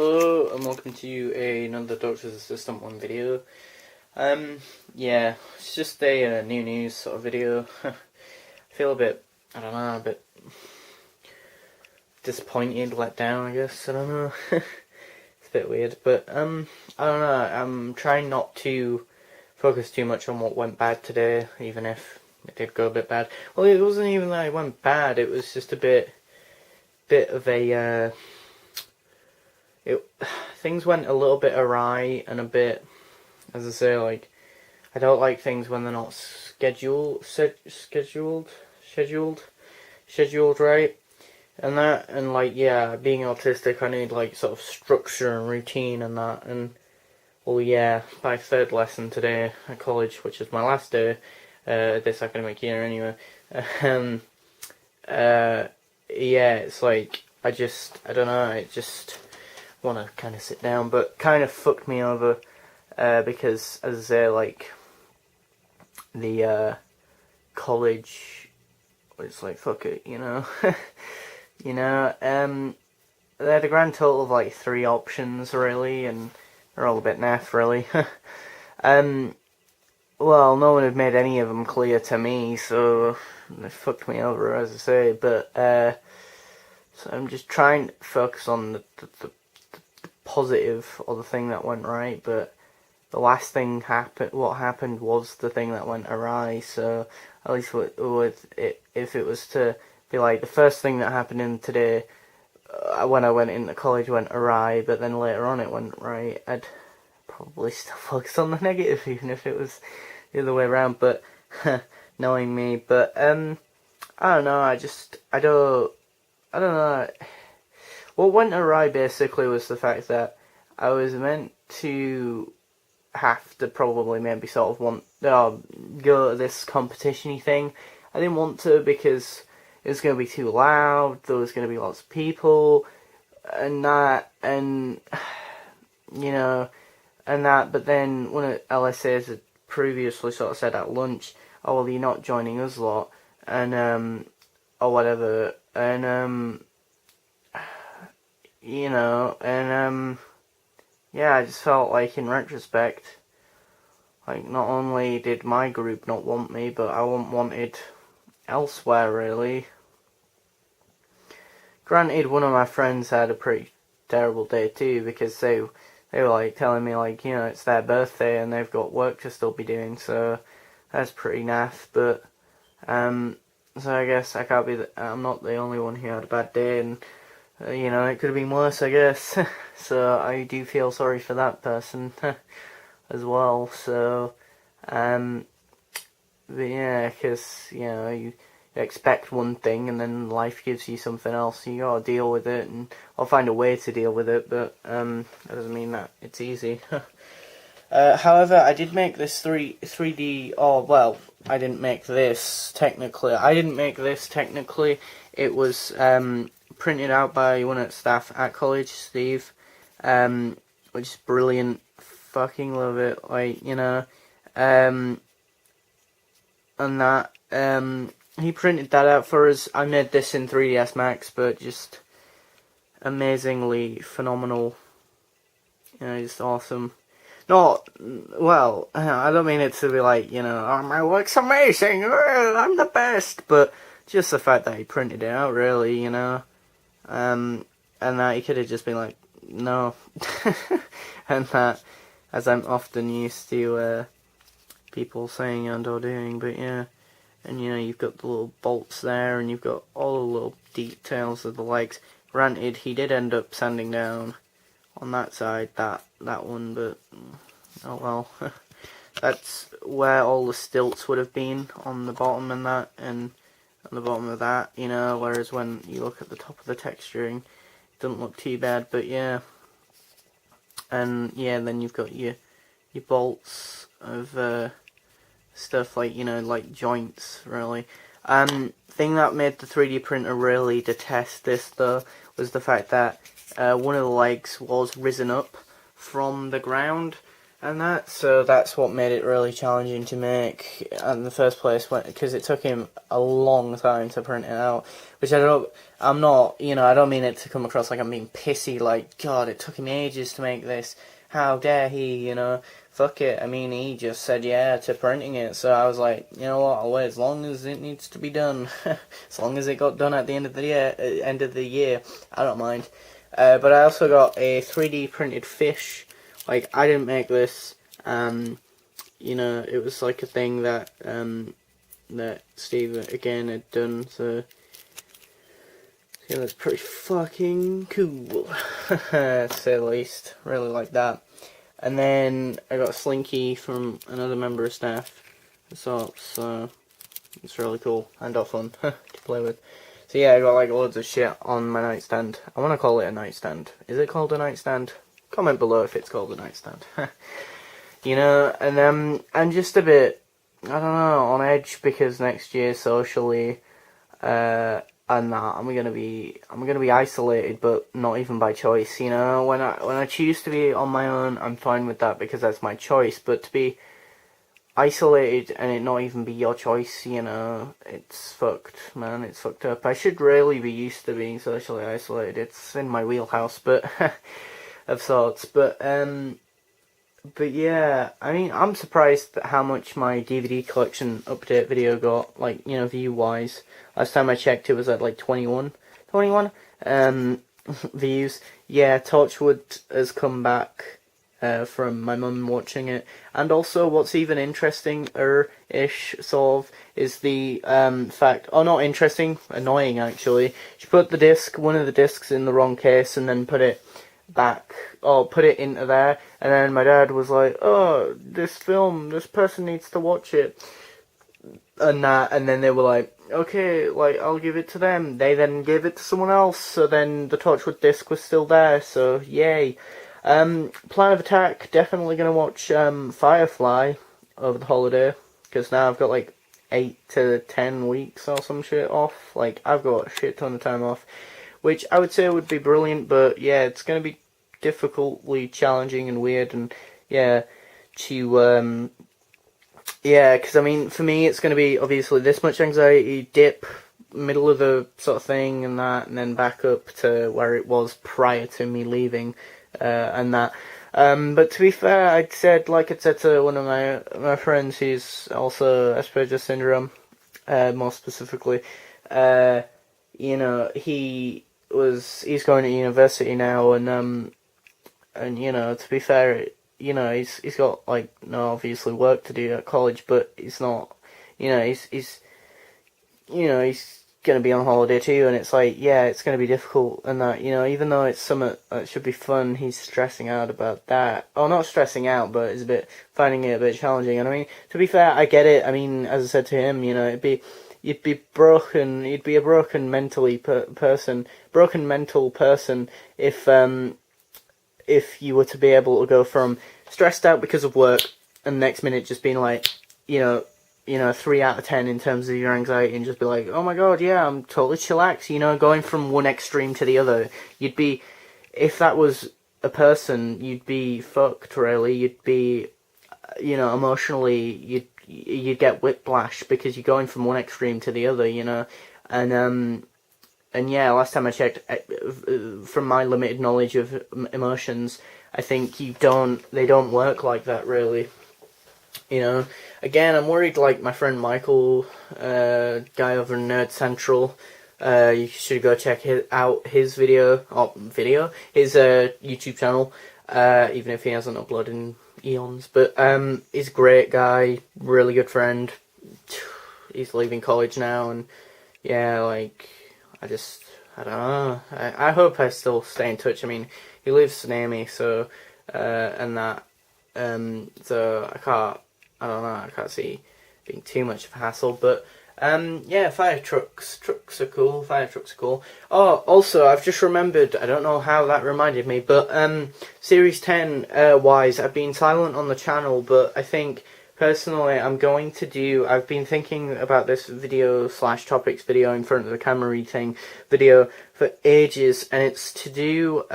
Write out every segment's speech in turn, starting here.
Hello and welcome to another Doctor's Assistant 1 video. Yeah, it's just a new news sort of video. I feel a bit, I don't know, a bit disappointed, let down, I guess, I don't know. It's a bit weird, but I don't know, I'm trying not to focus too much on what went bad today, even if it did go a bit bad. Well, it wasn't even that it went bad, it was just a bit of a, things went a little bit awry and a bit, as I say, like, I don't like things when they're not scheduled right, and that, and like, yeah, being autistic, I need like sort of structure and routine and that, and well, yeah, my third lesson today at college, which is my last day this academic year anyway, yeah, it's like, I don't know, it just want to kind of sit down, but kind of fucked me over, because, as I say, like, the college was like, fuck it, you know. You know, they had a grand total of like 3 options, really, and they're all a bit naff, really. Well, no one had made any of them clear to me, so they fucked me over, as I say, but, so I'm just trying to focus on the positive, or the thing that went right, but the last thing what happened was the thing that went awry, so at least with it, if it was to be like the first thing that happened in today, when I went into college went awry, but then later on it went right, I'd probably still focus on the negative, even if it was the other way around, but knowing me, but I don't know, I don't know. What went awry basically was the fact that I was meant to have to probably maybe sort of go to this competition-y thing. I didn't want to because it was going to be too loud, there was going to be lots of people, and that, and, you know, and that, but then one of LSAs had previously sort of said at lunch, oh, well, you're not joining us lot, and, or whatever, and, you know, and, yeah, I just felt like, in retrospect, like, not only did my group not want me, but I wasn't wanted elsewhere, really. Granted, one of my friends had a pretty terrible day, too, because they were, like, telling me, like, you know, it's their birthday, and they've got work to still be doing, so that's pretty naff, but, so I guess I'm not the only one who had a bad day, and you know, it could have been worse, I guess. So I do feel sorry for that person as well. So, but yeah, because you know you expect one thing and then life gives you something else. You gotta deal with it, and I'll find a way to deal with it. But that doesn't mean that it's easy. However, I did make this 3D. Oh well, I didn't make this technically. It was printed out by one of the staff at college, Steve, which is brilliant. Fucking love it, like, you know, and that, he printed that out for us. I made this in 3ds Max, but just amazingly phenomenal, you know, just awesome. Not, well, I don't mean it to be like, you know, oh, my work's amazing, I'm the best, but just the fact that he printed it out, really, you know. And that he could have just been like, no. And that, as I'm often used to people saying and or doing, but yeah. And you know, you've got the little bolts there, and you've got all the little details of the legs. Granted, he did end up sanding down on that side, that one, but oh well. That's where all the stilts would have been, on the bottom and that, and on the bottom of that, you know, whereas when you look at the top of the texturing, it doesn't look too bad, but yeah. And yeah, then you've got your bolts of stuff like, you know, like joints, really. Thing that made the 3D printer really detest this, though, was the fact that one of the legs was risen up from the ground, And that's what made it really challenging to make in the first place, because it took him a long time to print it out. Which I'm not, I don't mean it to come across like I'm being pissy, like, God, it took him ages to make this. How dare he, fuck it. I mean, he just said yeah to printing it, so I was like, you know what, I'll wait as long as it needs to be done. As long as it got done at the end of the year, I don't mind. But I also got a 3D printed fish. Like, I didn't make this, it was like a thing that, that Steve, again, had done, so, yeah, that's pretty fucking cool, to say the least. Really like that. And then I got a Slinky from another member of staff, so it's really cool, and all fun to play with. So yeah, I got like loads of shit on my nightstand. I want to call it a nightstand. Is it called a nightstand? Comment below if it's called a nightstand. And I'm just a bit, I don't know, on edge because next year socially, and that I'm gonna be isolated, but not even by choice. When I choose to be on my own, I'm fine with that because that's my choice. But to be isolated and it not even be your choice, it's fucked, man. It's fucked up. I should really be used to being socially isolated. It's in my wheelhouse, but. Of sorts, but yeah, I mean, I'm surprised at how much my DVD collection update video got, like, view-wise. Last time I checked, it was at, like, 21 views. Yeah, Torchwood has come back from my mum watching it. And also, what's even interesting-ish, sort of, is the fact... Oh, not interesting, annoying, actually. She put one of the discs in the wrong case and then put it back, or put it into there, and then my dad was like, oh, this person needs to watch it, and then they were like, okay, like, I'll give it to them. They then gave it to someone else, so then the Torchwood disc was still there, so yay. Plan of Attack, definitely gonna watch Firefly over the holiday, because now I've got like 8 to 10 weeks or some shit off. Like, I've got a shit ton of time off, which I would say would be brilliant, but yeah, it's going to be difficultly challenging and weird, and yeah, because I mean, for me, it's going to be obviously this much anxiety, dip, middle of the sort of thing, and then back up to where it was prior to me leaving, and that. But to be fair, I'd said to one of my friends, who's also Asperger's syndrome, more specifically, he's going to university now, and to be fair, he's got like no obviously work to do at college, but he's not, he's gonna be on holiday too, and it's like, yeah, it's gonna be difficult, and that, even though it's something that should be fun, he's stressing out about that. Oh, not stressing out, but it's finding it a bit challenging. And I mean, to be fair, I get it. I mean, as I said to him, you'd be a broken mental person if you were to be able to go from stressed out because of work and next minute just being like, 3 out of 10 in terms of your anxiety, and just be like, oh my god, yeah, I'm totally chillax, going from one extreme to the other. If that was a person, you'd be fucked, really. You'd be, emotionally, you'd get whiplash because you're going from one extreme to the other, and yeah, last time I checked, from my limited knowledge of emotions, I think they don't work like that, really. Again, I'm worried, like my friend Michael, guy over in Nerd Central, you should go check out his his YouTube channel, even if he hasn't uploaded in eons, but he's a great guy, really good friend. He's leaving college now, and yeah, like, I don't know, I hope I still stay in touch. I mean, he lives near me, so, and that, so I don't know, I can't see being too much of a hassle, but, yeah, fire trucks are cool. Oh, also, I've just remembered, I don't know how that reminded me, but, Series 10, wise, I've been silent on the channel, but I think, personally, I've been thinking about this video/topics video in front of the camera thing video for ages, and it's to do,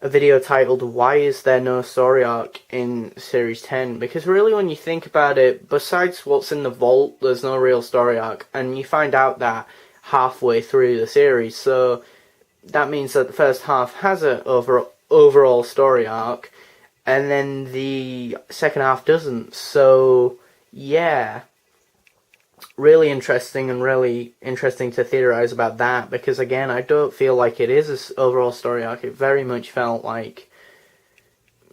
a video titled "Why is there no story arc in Series 10?" Because really, when you think about it, besides what's in the vault, there's no real story arc, and you find out that halfway through the series. So that means that the first half has a overall story arc, and then the second half doesn't. So yeah, really interesting to theorize about that, because again, I don't feel like it is an overall story arc. It very much felt like,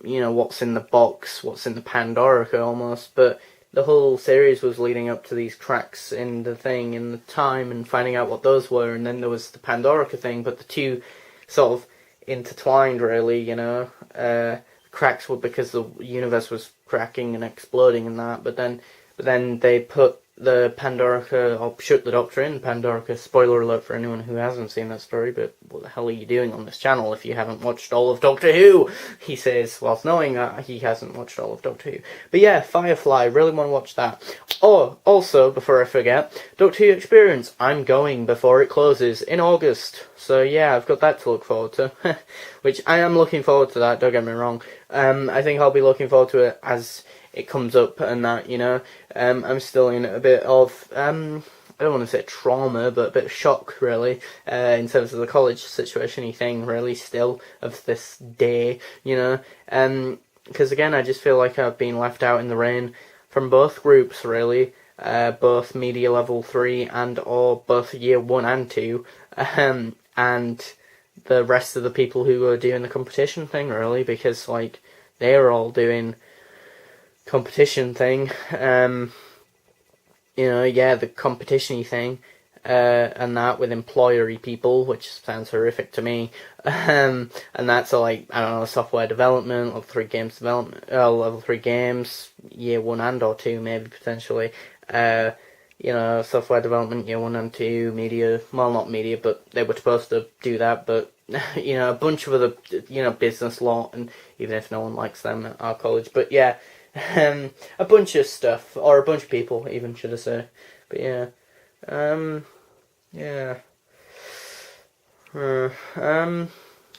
what's in the box, what's in the Pandorica almost, but the whole series was leading up to these cracks in the thing, in the time, and finding out what those were, and then there was the Pandorica thing, but the two sort of intertwined, really, cracks were because the universe was cracking and exploding and that, but then they put the Pandorica, or shut the Doctor in Pandorica. Spoiler alert for anyone who hasn't seen that story, but what the hell are you doing on this channel if you haven't watched all of Doctor Who? He says, whilst knowing that he hasn't watched all of Doctor Who. But yeah, Firefly, really want to watch that. Oh, also, before I forget, Doctor Who Experience, I'm going before it closes in August. So yeah, I've got that to look forward to. Which I am looking forward to that, don't get me wrong. I think I'll be looking forward to it as it comes up and that, I'm still in a bit of, I don't want to say trauma, but a bit of shock, really, in terms of the college situation-y thing, really, still, of this day, because again, I just feel like I've been left out in the rain from both groups, really, both media level 3 or both year 1 and 2, and the rest of the people who are doing the competition thing, really, because, they're all doing competition thing, the competition-y thing, and that with employery people, which sounds horrific to me, and that's software development, level 3 games development, level 3 games, year 1 and or 2 maybe potentially, software development, year 1 and 2, media, well not media, but they were supposed to do that, but, a bunch of other, business law, and even if no one likes them at our college, but yeah, a bunch of stuff, or a bunch of people, even, should I say. But yeah, I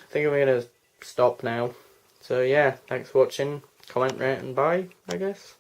think I'm gonna stop now. So yeah, thanks for watching. Comment, rate, and bye, I guess.